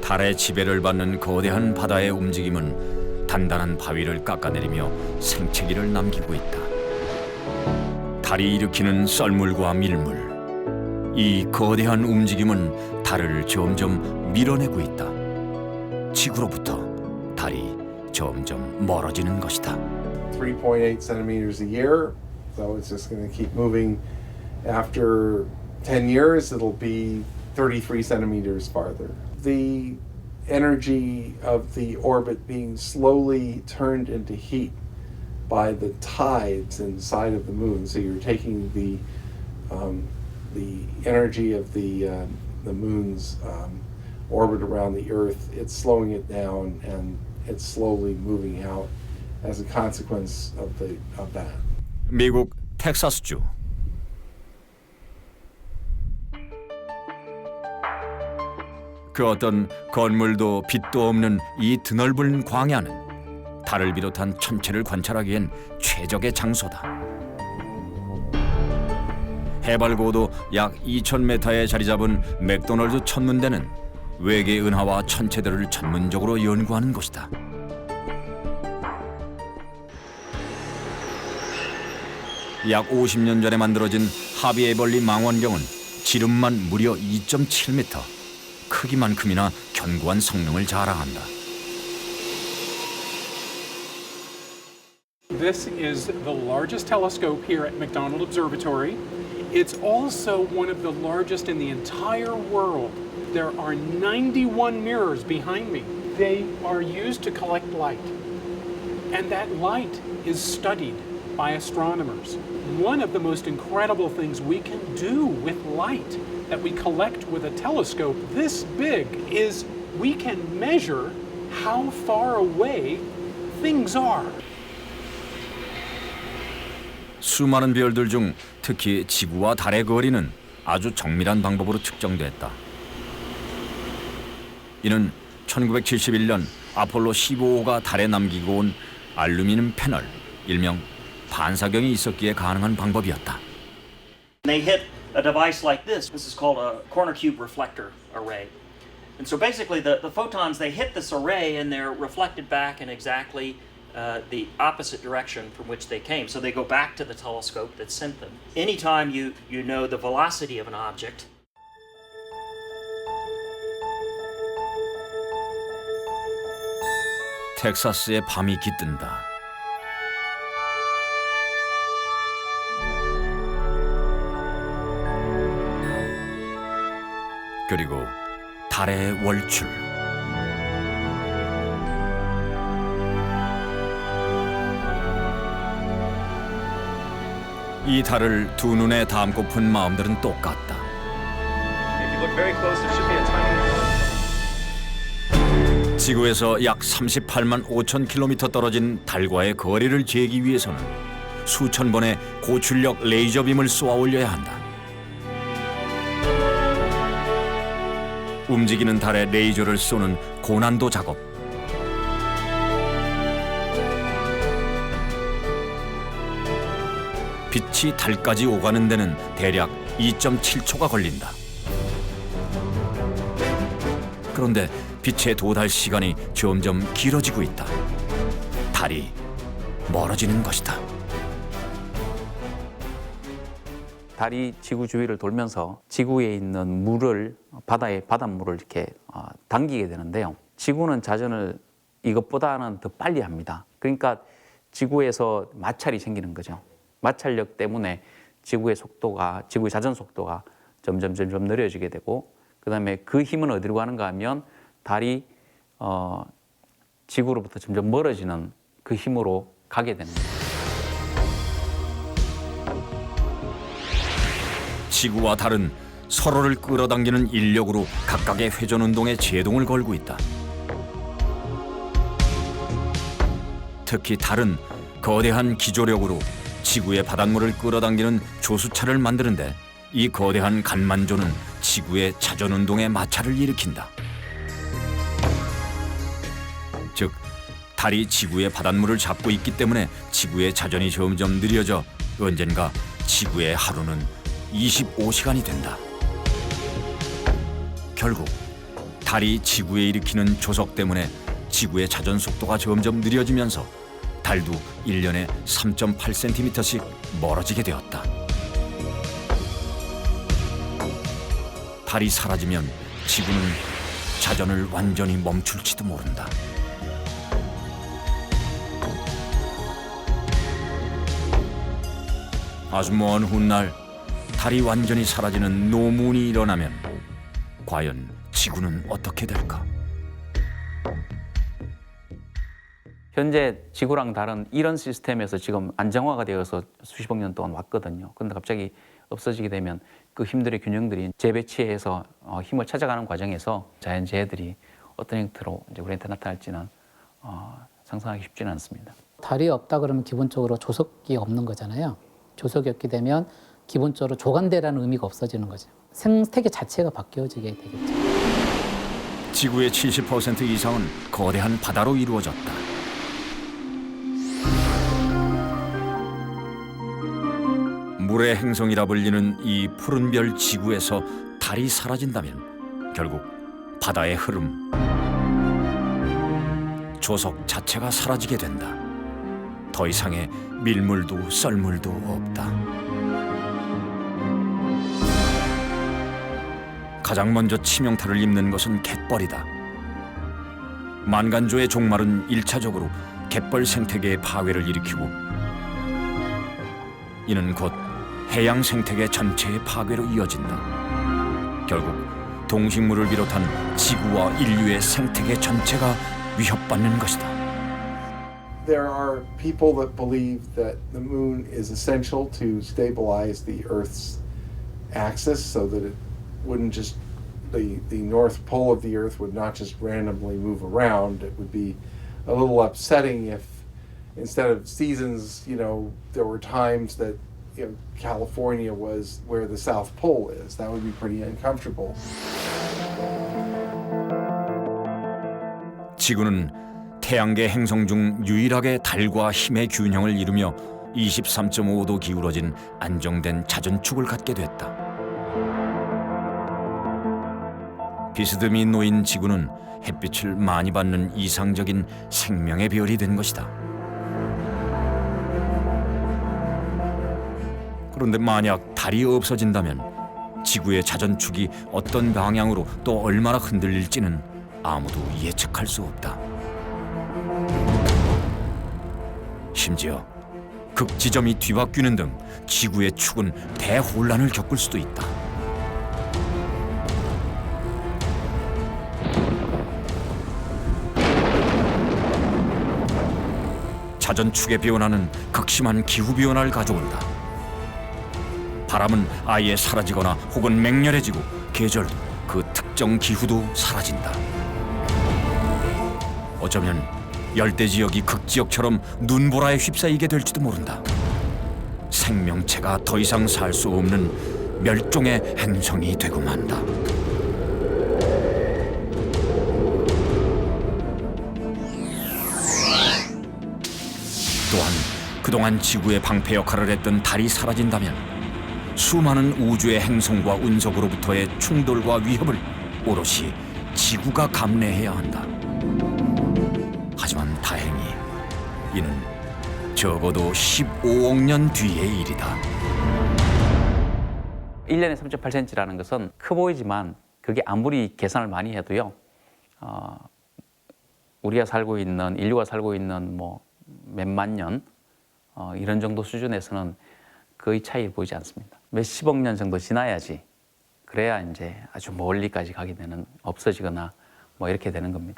달의 지배를 받는 거대한 바다의 움직임은 단단한 바위를 깎아내리며 생채기를 남기고 있다. 달이 일으키는 썰물과 밀물, 이 거대한 움직임은 달을 점점 밀어내고 있다. 지구로부터 달이 점점 멀어지는 것이다. 3.8 centimeters a year, so it's just going to keep moving. After 10 years, it'll be 33 centimeters farther. The energy of the orbit being slowly turned into heat by the tides inside of the moon. So you're taking the energy of the moon's orbit around the Earth. It's slowing it down, and it's slowly moving out as a consequence of that. 미국 텍사스주. 그 어떤 건물도 빛도 없는 이 드넓은 광야는 달을 비롯한 천체를 관찰하기엔 최적의 장소다. 해발 고도 약 2,000m에 자리 잡은 맥도널드 천문대는 외계 은하와 천체들을 전문적으로 연구하는 곳이다. 약 50년 전에 만들어진 하비 에벌리 망원경은 지름만 무려 2.7m, 크기만큼이나 견고한 성능을 자랑한다. This is the largest telescope here at McDonald Observatory. It's also one of the largest in the entire world. There are 91 mirrors behind me. They are used to collect light. And that light is studied by astronomers. One of the most incredible things we can do with light that we collect with a telescope this big is we can measure how far away things are. 수많은 별들 중 특히 지구와 달의 거리는 아주 정밀한 방법으로 측정됐다. 이는 1971년 아폴로 15호가 달에 남기고 온 알루미늄 패널, 일명 반사경이 있었기에 가능한 방법이었다. They hit a device like this. This is called a corner cube reflector array. And so basically the photons, they hit this array and they're reflected back in exactly the opposite direction from which they came. So they go back to the telescope that sent them. Anytime you know the velocity of an object, 텍사스의 밤이 깃든다. 그리고 달의 월출. 이 달을 두 눈에 담고픈 마음들은 똑같다. if you look very close, there should be a tiny 지구에서 약 38만 5천 킬로미터 떨어진 달과의 거리를 재기 위해서는 수천 번의 고출력 레이저 빔을 쏘아 올려야 한다. 움직이는 달에 레이저를 쏘는 고난도 작업. 빛이 달까지 오가는 데는 대략 2.7초가 걸린다. 그런데 빛의 도달 시간이 점점 길어지고 있다. 달이 멀어지는 것이다. 달이 지구 주위를 돌면서 지구에 있는 물을 바다의 바닷물을 이렇게 당기게 되는데요. 지구는 자전을 이것보다는 더 빨리 합니다. 그러니까 지구에서 마찰이 생기는 거죠. 마찰력 때문에 지구의 자전 속도가 점점 느려지게 되고, 그다음에 그 힘은 어디로 가는가 하면 달이 지구로부터 점점 멀어지는 그 힘으로 가게 됩니다. 지구와 달은 서로를 끌어당기는 인력으로 각각의 회전 운동에 제동을 걸고 있다. 특히 달은 거대한 기조력으로 지구의 바닷물을 끌어당기는 조수차를 만드는데 이 거대한 간만조는 지구의 자전 운동에 마찰을 일으킨다. 즉, 달이 지구의 바닷물을 잡고 있기 때문에 지구의 자전이 점점 느려져 언젠가 지구의 하루는 25시간이 된다. 결국 달이 지구에 일으키는 조석 때문에 지구의 자전 속도가 점점 느려지면서 달도 1년에 3.8cm씩 멀어지게 되었다. 달이 사라지면 지구는 자전을 완전히 멈출지도 모른다. 아주 먼 훗날 달이 완전히 사라지는 노문이 일어나면 과연 지구는 어떻게 될까? 현재 지구랑 달은 이런 시스템에서 지금 안정화가 되어서 수십억 년 동안 왔거든요. 그런데 갑자기 없어지게 되면 그 힘들의 균형들이 재배치해서 힘을 찾아가는 과정에서 자연재해들이 어떤 형태로 이제 우리한테 나타날지는 상상하기 쉽지는 않습니다. 달이 없다 그러면 기본적으로 조석이 없는 거잖아요. 조석이 없게 되면 기본적으로 조간대라는 의미가 없어지는 거죠. 생태계 자체가 바뀌어지게 되겠죠. 지구의 70% 이상은 거대한 바다로 이루어졌다. 물의 행성이라 불리는 이 푸른 별 지구에서 달이 사라진다면 결국 바다의 흐름, 조석 자체가 사라지게 된다. 더 이상의 밀물도 썰물도 없다. 가장 먼저 치명타를 입는 것은 갯벌이다. 만간조의 종말은 1차적으로 갯벌 생태계의 파괴를 일으키고 이는 곧 해양 생태계 전체의 파괴로 이어진다. 결국 동식물을 비롯한 지구와 인류의 생태계 전체가 위협받는 것이다. There are people that believe that the moon is essential to stabilize the Earth's axis so that it wouldn't just, the North Pole of the Earth would not just randomly move around. It would be a little upsetting if instead of seasons, there were times that California was where the South Pole is. That would be pretty uncomfortable. 지구는 태양계 행성 중 유일하게 달과 힘의 균형을 이루며 23.5도 기울어진 안정된 자전축을 갖게 됐다. 비스듬히 놓인 지구는 햇빛을 많이 받는 이상적인 생명의 별이 된 것이다. 그런데 만약 달이 없어진다면 지구의 자전축이 어떤 방향으로 또 얼마나 흔들릴지는 아무도 예측할 수 없다. 심지어 극지점이 뒤바뀌는 등 지구의 축은 대혼란을 겪을 수도 있다. 자전축의 변화는 극심한 기후변화를 가져온다. 바람은 아예 사라지거나 혹은 맹렬해지고 계절도 그 특정 기후도 사라진다. 어쩌면 열대 지역이 극지역처럼 눈보라에 휩싸이게 될지도 모른다. 생명체가 더 이상 살 수 없는 멸종의 행성이 되고 만다. 또한 그동안 지구의 방패 역할을 했던 달이 사라진다면 수많은 우주의 행성과 운석으로부터의 충돌과 위협을 오롯이 지구가 감내해야 한다. 하지만 다행히 이는 적어도 15억 년 뒤의 일이다. 1년에 3.8cm라는 것은 커 보이지만 그게 아무리 계산을 많이 해도요. 우리가 살고 있는, 인류가 살고 있는 뭐 몇만 년 이런 정도 수준에서는 거의 차이를 보이지 않습니다. 몇십억 년 정도 지나야지 그래야 이제 아주 멀리까지 가게 되는, 없어지거나 뭐 이렇게 되는 겁니다.